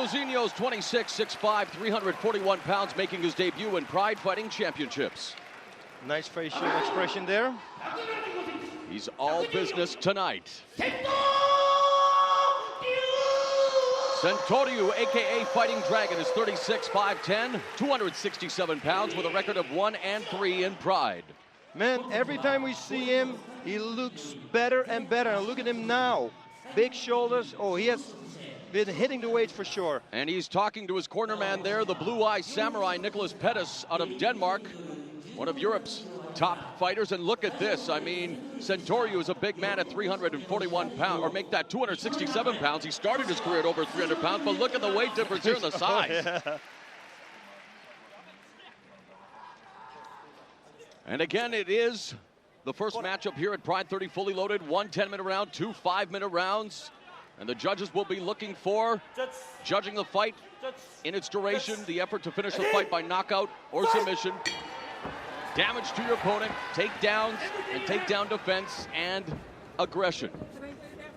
Zuluzinho's 26, 6'5", 341 pounds, making his debut in Pride Fighting Championships. Nice facial expression there. He's all business tonight. Sentoryu, a.k.a. Fighting Dragon, is 36, 5'10", 267 pounds with a record of 1-3 in Pride. Man, every time we see him, he looks better and better. And look at him now. Big shoulders. Oh, he has been hitting the weights for sure. And he's talking to his corner man there, the blue-eye samurai Nicholas Pettis out of Denmark, one of Europe's top fighters. And look at this. I mean, Sentoryu is a big man at 341 pounds, or make that 267 pounds. He started his career at over 300 pounds, but look at the weight difference here in the size. Oh, yeah. And again, it is the first matchup here at Pride 30, fully loaded. 1 10-minute round, 2 5-minute rounds. And the judges will be looking for, judging the fight in its duration, the effort to finish the fight by knockout or submission, damage to your opponent, takedowns and takedown defense, and aggression.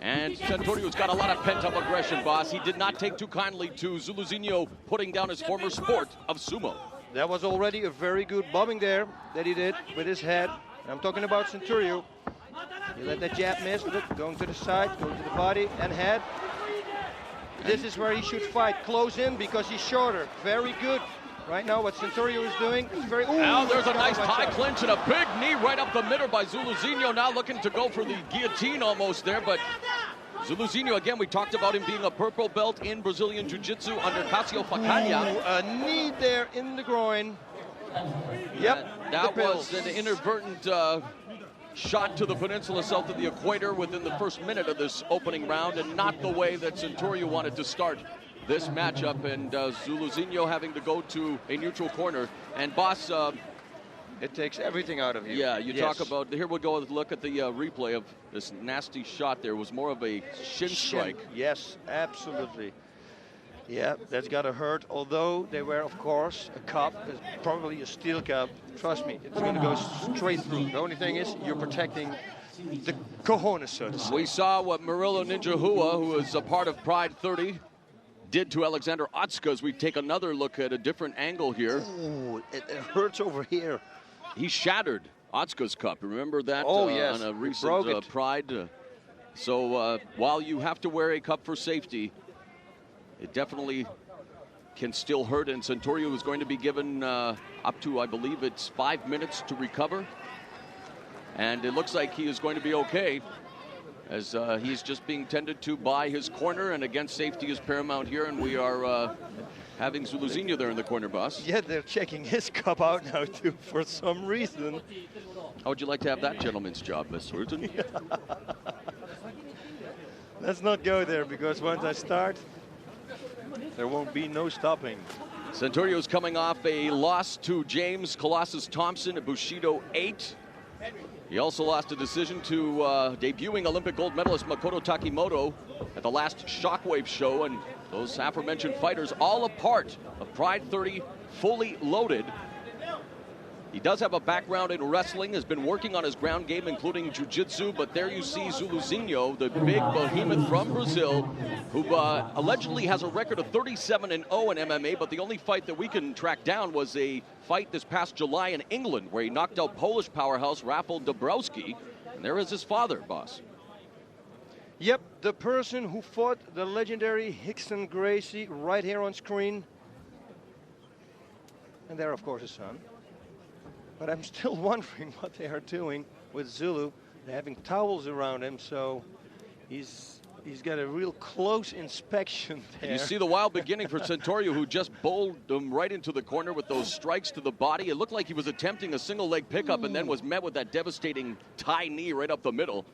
And Sentoryu's got a lot of pent-up aggression, boss. He did not take too kindly to Zuluzinho putting down his former sport of sumo. That was already a very good bombing there that he did with his head. I'm talking about Sentoryu. You let that jab miss, look, going to the side, going to the body and head. This is where he should fight, close in because he's shorter. Very good. Right now what Sentoryu is doing is very... Ooh, now there's a nice high clinch and a big knee right up the middle by Zuluzinho. Now looking to go for the guillotine almost there, but Zuluzinho, again, we talked about him being a purple belt in Brazilian Jiu-Jitsu under Cássio Facaglia. A knee there in the groin. Yep. That was an inadvertent shot to the peninsula south of the equator within the first minute of this opening round, and not the way that Sentoryu wanted to start this matchup. And Zuluzinho having to go to a neutral corner. And boss, it takes everything out of you. Yeah, you talk about, here we'll go look at the replay of this nasty shot there. It was more of a shin strike. Yes, absolutely. Yeah, that's gotta hurt. Although they were, of course, a cup, probably a steel cup. Trust me, it's gonna go straight through. The only thing is, you're protecting the cojones, so to say. We saw what Murilo Ninja Hua, who is a part of Pride 30, did to Alexander Otska. As we take another look at a different angle here. Ooh, it hurts over here. He shattered Otska's cup. Remember that? Oh, yes. On a recent Pride. So while you have to wear a cup for safety, it definitely can still hurt. And Sentoryu is going to be given up to, I believe it's 5 minutes to recover. And it looks like he is going to be okay, as he's just being tended to by his corner. And again, safety is paramount here, and we are having Zuluzinho there in the corner, boss. Yeah, they're checking his cup out now too for some reason. How would you like to have that gentleman's job, Miss Surgeon? Let's not go there, because once I start, there won't be no stopping. Sentoryu is coming off a loss to James Colossus Thompson at Bushido 8. He also lost a decision to debuting Olympic gold medalist Makoto Takimoto at the last Shockwave show. And those aforementioned fighters, all a part of Pride 30, fully loaded. He does have a background in wrestling, has been working on his ground game, including jiu-jitsu, but there you see Zuluzinho, the big behemoth from Brazil, who allegedly has a record of 37-0 in MMA, but the only fight that we can track down was a fight this past July in England, where he knocked out Polish powerhouse Rafał Dabrowski, and there is his father, boss. Yep, the person who fought the legendary Hickson Gracie right here on screen. And there, of course, his son. But I'm still wondering what they are doing with Zulu. They're having towels around him, so he's got a real close inspection there. And you see the wild beginning for Sentoryu, who just bowled him right into the corner with those strikes to the body. It looked like he was attempting a single leg pickup and then was met with that devastating tie knee right up the middle.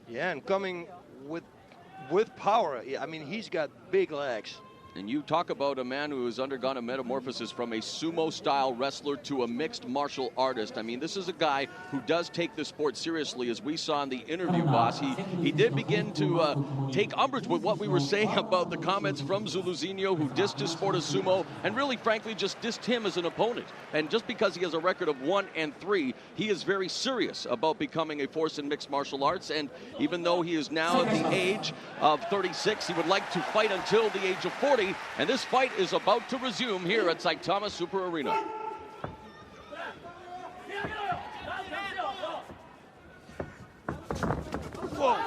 Yeah, and coming with power. I mean, he's got big legs. And you talk about a man who has undergone a metamorphosis from a sumo-style wrestler to a mixed martial artist. I mean, this is a guy who does take the sport seriously, as we saw in the interview, boss. He did begin to take umbrage with what we were saying about the comments from Zuluzinho, who dissed his sport of sumo, and really, frankly, just dissed him as an opponent. And just because he has a record of 1-3, he is very serious about becoming a force in mixed martial arts. And even though he is now at the age of 36, he would like to fight until the age of 40. 20, and this fight is about to resume here at Saitama Super Arena. Whoa.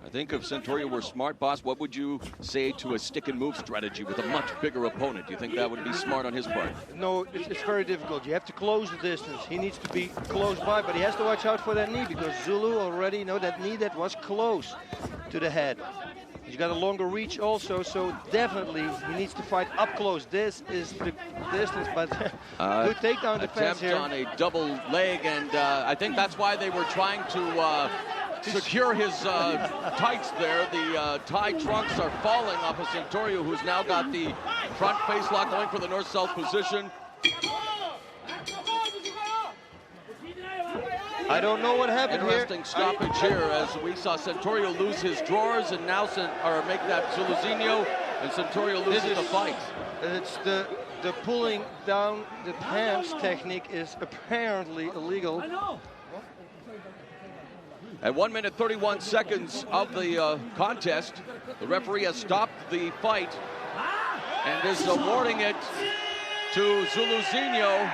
I think if Sentoryu were smart, boss, what would you say to a stick and move strategy with a much bigger opponent? Do you think that would be smart on his part? No, it's very difficult. You have to close the distance. He needs to be close by, but he has to watch out for that knee because Zulu already, you know, that knee that was close to the head. He's got a longer reach also, so definitely he needs to fight up close. This is the distance, but good takedown defense here. Attempt on a double leg, and I think that's why they were trying to secure his tights there. The tie trunks are falling off of Sentoryu, who's now got the front face lock going for the north-south position. I don't know what happened here. Interesting stoppage here as we saw Sentoryu lose his drawers and now make that Zuluzinho, and Sentoryu loses the fight. It's the pulling down the pants technique is apparently illegal. At 1 minute 31 seconds of the contest, the referee has stopped the fight and is awarding it to Zuluzinho.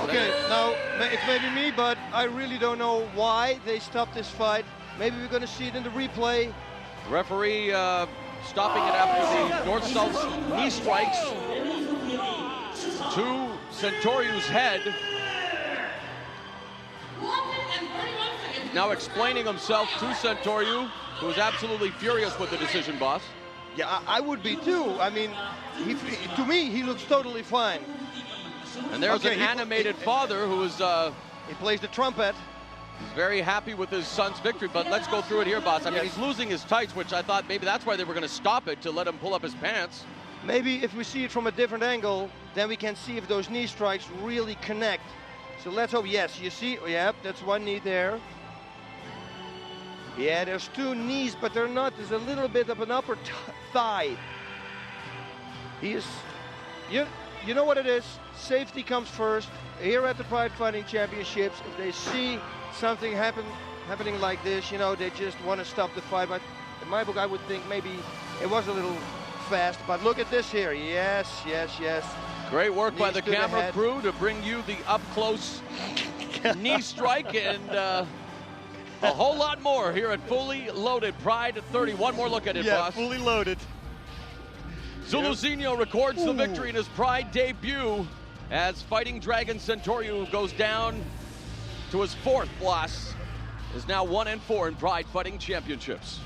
Okay, now it's maybe me, but I really don't know why they stopped this fight. Maybe we're going to see it in the replay. The referee stopping it after the north-south knee strikes to Sentoryu's head. Now explaining himself to Sentoryu, who is absolutely furious with the decision, boss. Yeah, I would be too. I mean, to me, he looks totally fine. And there's an animated father who is... he plays the trumpet. He's very happy with his son's victory, but let's go through it here, boss. I mean, he's losing his tights, which I thought maybe that's why they were going to stop it, to let him pull up his pants. Maybe if we see it from a different angle, then we can see if those knee strikes really connect. So let's hope. Yes, you see, yeah, that's one knee there. Yeah, there's two knees, but they're not. There's a little bit of an upper thigh. He is, you know what it is? Safety comes first. Here at the Pride Fighting Championships, if they see something happening like this, you know, they just want to stop the fight. But in my book, I would think maybe it was a little fast. But look at this here. Yes, yes, yes. Great work by the camera crew to bring you the up-close knee strike and a whole lot more here at Fully Loaded Pride 30. One more look at it, boss. Yeah, fully loaded. Zuluzinho records the victory in his Pride debut as Fighting Dragon Sentoryu goes down to his 4th loss, is now 1-4 in Pride Fighting Championships.